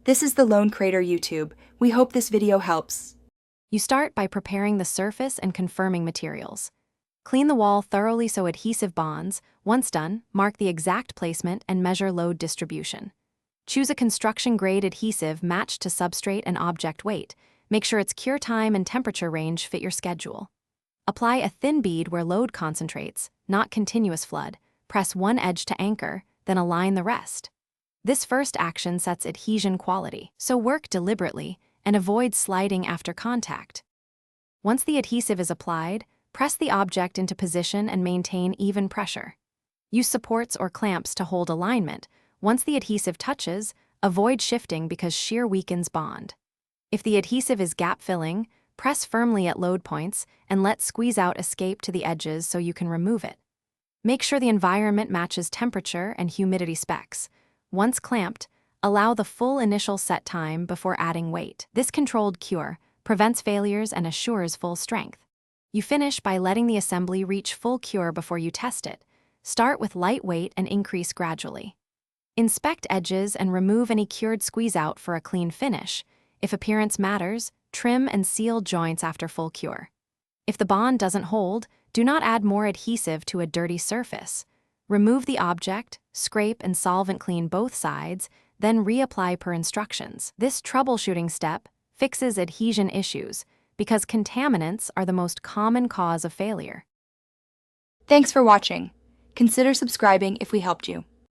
This is the Lone Crater YouTube. We hope this video helps. You start by preparing the surface and confirming materials. Clean the wall thoroughly so adhesive bonds. Once done, mark the exact placement and measure load distribution. Choose a construction-grade adhesive matched to substrate and object weight. Make sure its cure time and temperature range fit your schedule. Apply a thin bead where load concentrates, not continuous flood. Press one edge to anchor, then align the rest. This first action sets adhesion quality, so work deliberately and avoid sliding after contact. Once the adhesive is applied, press the object into position and maintain even pressure. Use supports or clamps to hold alignment. Once the adhesive touches, avoid shifting because shear weakens bond. If the adhesive is gap-filling, press firmly at load points and let squeeze out escape to the edges so you can remove it. Make sure the environment matches temperature and humidity specs. Once clamped, allow the full initial set time before adding weight. This controlled cure prevents failures and assures full strength. You finish by letting the assembly reach full cure before you test it. Start with light weight and increase gradually. Inspect edges and remove any cured squeeze-out for a clean finish. If appearance matters, trim and seal joints after full cure. If the bond doesn't hold, do not add more adhesive to a dirty surface. Remove the object, scrape and solvent clean both sides, then reapply per instructions. This troubleshooting step fixes adhesion issues because contaminants are the most common cause of failure. Thanks for watching. Consider subscribing if we helped you.